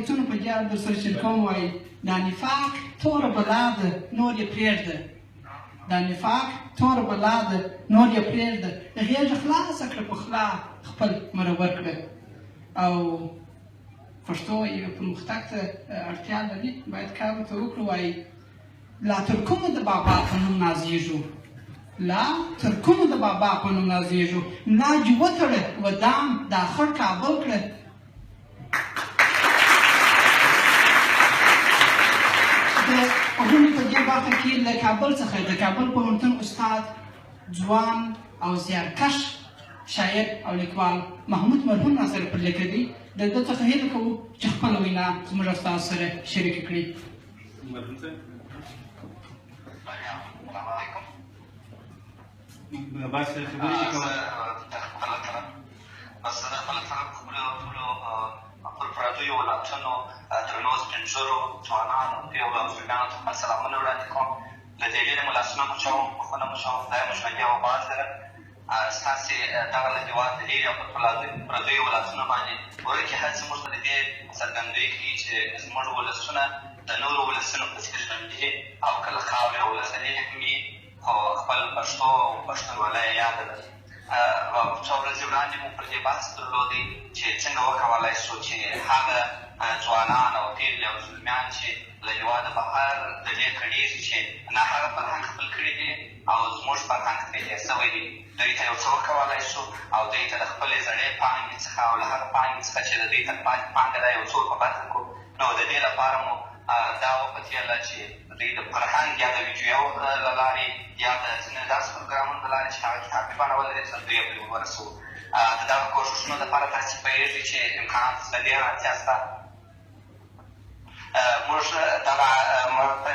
څونه په دې اړه درسره شریکوم وایي دا نفاق توره بلا ده نور یې پرېږده دا نفاق توره بلا ده نور یې پرېږده غېږه خلاصه کړه په خلا خپل مرور کړه او پښتو یو پرمختګ ته اړتیا لري باید کار ورته وکړو وایي لا تر کومه د بابا په نوم نازېږو لا تر کومه د بابا په نوم نازېږو ملا دې وتړه ودان دا خړ کابل کړه د غونډې په دې برخه کې له کابل څخه د کابل پوهنتون استاد ځوان او زیارکش شاعر او لیکوال محمود مرحوم ناصر پر لیکه دی د ده څخه هیله کوو چې خپله وینا زموږ او ستاسو سره شریکه کړي بس خبرې کوه بس د خپل طرف خپلو ټولو پر پردیو ولایتونو درنو سپین ږیرو ځوانانو پیغلو او زلمیانو ته خپل سلامونه وړاندې کوم له دې ډېرې مو لاسونه مچوم مخونه مچوم خدای مو ژوندي او باز لره ستاسې دغه له هېواد د ډېرې او پر پردیو ولایتونو باندې ورکې هڅې موږ ته د دې څرګندوي کوي چې زموږ ولسونه د نورو ولسونو په څېر ژوندي او که له خاورې او له ځنې هم وي خو خپل پښتو او پښتونولي یې یاده ده څو ورځې وړاندې مو پر دې بحث درلودی چې څنګه وکولی شو چې هغه ځوانان او پیغلې او زلمیان چې له هېواده بهر د دې کړېږي چې ناهغه فرهنګ خپل کړي دي او زموږ فرهنګ پرې هېر شوی دی دوی ته یو څه وکولی شو او دوی ته د خپلې زړې پانګې څخه او له هغه پانګې څخه چې د دوی تر پانګه ده یو څه په برخه کړو نو د دې لپاره مو دا وپتېله چې دوی د فرهنګ یا د ویډیو له لارې یا د ځینې داسې پروګرامونو له لارې چې هغه کتابي بڼه ولري تر دوی پرې ورسوو د دغه کوښښونو لپاره تاسې پوهېږئ چې امکانات له ډېره اړتیا شته موږ دغه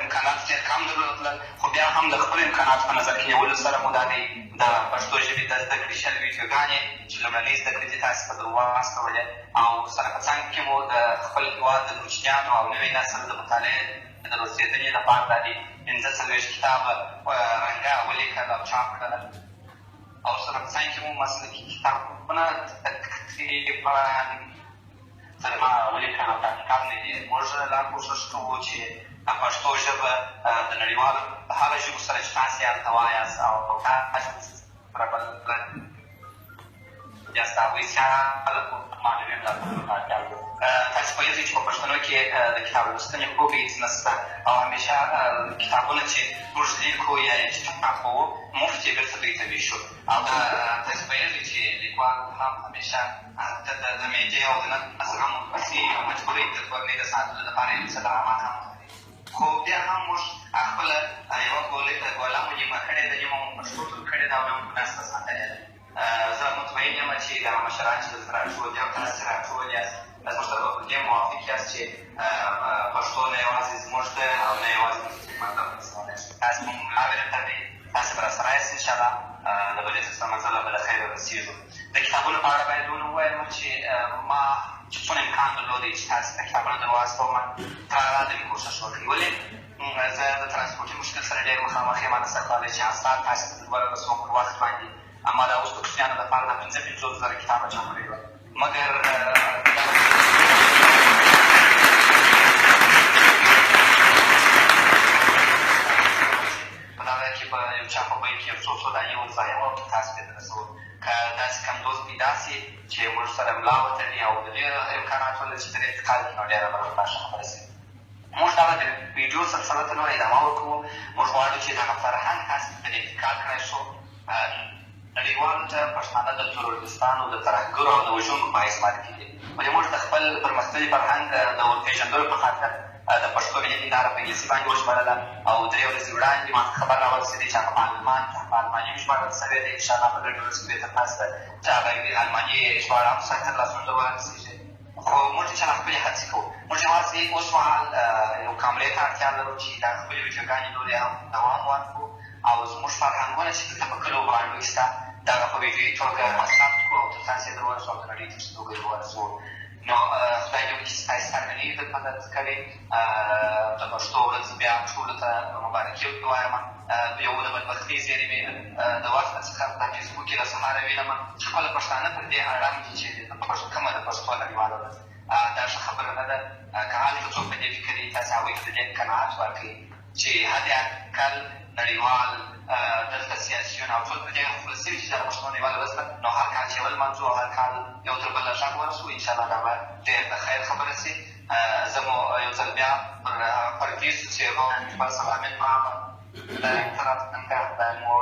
امکانات ډېر کم درلودل خو بیا هم د خپلو امکاناتو په نظر کې نیولو سره مو دا دی د پښتو ژبې د زده کړې شل ویډیوګانې چې لومړنۍ زده کړې دي تاسې په درواغ واستولې او سره په څنګ کې مو د خپل هېواد د کوچنیانو او نوي نسل د مطالعې د لوستېدنې لپاره دا دي 15 کتابه رنګه ولیکل او چاپ کړله او سره په څنګ کې مو مسلکي کتابونه تقریبا ما ولیکل او تحقیقات نه دي موږ لا کوښښ کوو چې پښتو ژبه د نړیوالو هغه ژبو سره چې تاسې ورته وایاست او تاسې سره بل یاست هغوی سیاله معنوي ملاتړ ته اړتیا لرو تاسې پوهېږئ چې په پښتنو کې د کتاب لوستنې خوب هېڅ نشته او همیشه کتابونه چې موږ لیکو یا یې چاپوو مفت یې بېرته دوی ته ویشو او تاسې پوهېږئ چې لیکوال هم همیشه د معدې او د نس غم ورپسې او مجبورۍ د کورنۍ د ساتلو لپاره یو څه درامات هم لري خو بیا هم موږ خپله یوه ګوله مو نیمه کړې ده نیمه مو پښتو ټول کړې ده او بیا مو په نسته ساتلې ده زه مطمئن یم چې دغه مشران چې دلته راټول دي او تاسې چې راټول یاست زموږ سره به په دې موافق یاست چې پښتو نه یوازې زموږ ده او نه یوازې مطلب تاسې مو ملا ورته دی تاسې به راسره یاست انشاءالله د بلې سره منزله به له خیره رسېږو د کتابونو په اړه باید ونه ووایم چې ما چې څونه امکان درلودی چې تاسې ته کتابونه در واستوم تر هغه حده مې کوښښ وکړي ولې زه د ترانسپورټي مشکل سره ډېر مخامخ یم هغه سرکالی چې اسان تاسې ته در ورسوم پر وخت باندې اما دا اوس د کوچنیانو لپاره د 55 زره کتابه چاپ کړې وه مګر په دغه کې به یو چا په بیل کې یو څو دانې ورځایوم چې تاسو پرې رسوم که داسې کمدوز پیدا سي چې موږ سره ملا وتړي او د ډېرو امکانات ولري چې ترې انتقال کړي نو ډېره به راته ښه خبره شي موږ دغه د ویډیو سلسله ته نوره ادامه ورکوو موږ غواړو چې دغه فرهنګ تاسې پرې انتقال کړی شو نړیوالو ته پښتانه د تروریستانو د ترهګرو او د وژونکو باعث معرفي دي ولې موږ د خپل پرمختللي فرهنګ د ورپېژندلو په خاطر د پښتو ملي هنداره په انګلیسي باندې وژباړله او 3 ورځې وړاندې ما ته خبر راورسېدی چې هغه په المان کې په الماني وژباړل شوې ده انشاءالله په ګډ ورځ بېرته تاسو ته چې هغه الماني ژباړه هم سخته لاسونه ته ورسېږي خو موږ چې خپلې هڅې کوو موږ یوازې اوس مهال یو کامرې ته اړتیا لرو چې دا خپلې ویډیوګانې نورې هم دوام ورکړو او زموږ فرهنګونه چې دلته په کلو باندې شته دغه په ویډیویي توګه ثبت کړو او تر تاسې یې در ورسوو او د نړۍ ته په توګه یې ورسوو نو خدای دې وکړي چې ستاسې سرمنې در مدد کوي د پښتو ورځ بیا ټولو ته مبارکي ووایم یو د بدبختۍ زیري مې د وخت څخه په فیسبوک کې له سهاره وینم چې خپله پښتانه پر دې اړم دي چې کومه د پښتو نړیواله ورځ دا ښه خبره نه ده. که هلته څوک په دې فکر وي تاسې هغوی ته د دې قناعت ورکړئ چې حد اقل نړیوال دلته سیاسیون او ټول په دې خپله سوي چې د پښتنو یوه ورځ ده، نو هر کال چې یو لمانځو او هر کال یو تر بله غږ ورسو، انشاءالله دا به ډېر د خیر خبره شي. زه مو یو ځل بیا پر دې څېرو خپل سلامت ما خدای طرف څنګه خدای مو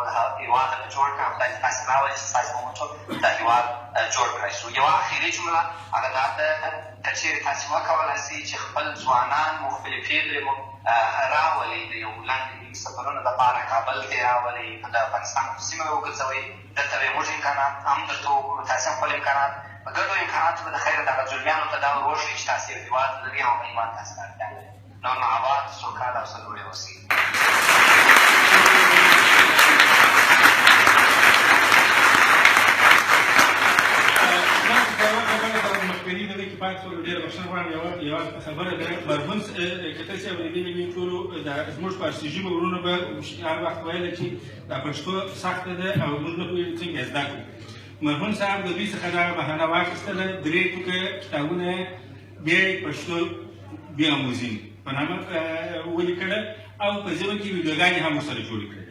هېواد جوړ کړه، خدای تاسې راولي چې تاسې مو ټول دا هېواد جوړ کړی شو. یوه اخري جمله هغه دا ده، که چېرې تاسې وکولی سئ چې خپل ځوانان مختلفې پرېکړې مو راولئ د یو لنډ ملي سفرونو دپاره کابل کې راولئ، د افغانستان په سیمه وګرځوئ، دلته به یې موږ امکانات هم درته وګورو، تاسې هم خپل امکانات په ګډو امکاناتو به د خیره دغه ظلمیانو ته دا ور وښیي چې تاسې یو هېواد لري او هېواد تاسې ته اړتیا لري. نو آباد سوکاله او سرلوړي اوسئ. مخکني دغه کې پاتې شولو ډېره بخښنه غواړم. یوه خبره ده، مرحوم که تاسې اورېدلي وي ټولو زموږ فارسي ژبه ورونو به هر وخت ویله چې دا پښتو سخته ده او موږ نه پوهېږو څنګه یې زده کړو. مرحوم صاحب د دوی څخه دغه بهانه واخیستله، 3 ټوکه کتابونه یې بیا یې پښتو بیاموزین په نامه ولیکله او په ژبه کې ویډیوګانې هم ورسره جوړې کړې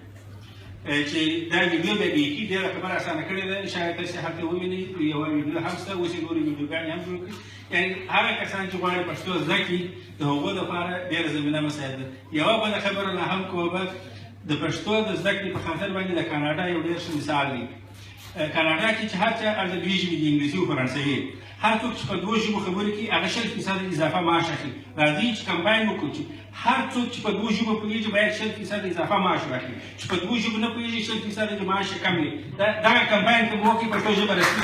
چې دا ویډیو بیا بیخي ډېره خبره اسانه کړې ده. شاید تاسې هلته ووینئ یوه ویډیو هم شته، اوس یې نورې ویډیوګانې هم جوړ کړي. یعنې هغه کسان چې غواړي پښتو زده کړي د هغو لپاره ډېره زمینه مساعد ده. یوه بله خبره لا هم کومه، د پښتو د زده کړې په خاطر باندې د کاناډا یو ډېر ښه مثال دی. کاناډا کې چې هر چا هلته دوې ژبې دي، انګلیسي او فرانسوي. هر څوک چې په 2 ژبو خبرې کوي هغه 100% اضافه معاش اخلي. راځئ چې کمباین وکړو چې هر څوک چې په 2 ژبو پوهېږي باید 100% اضافه معاش واخلي، چې په 2 ژبو نه پوهېږي 100% د معاش یې کم وي. دغه کمباین که مو وکړي پښتو ژبه رسمي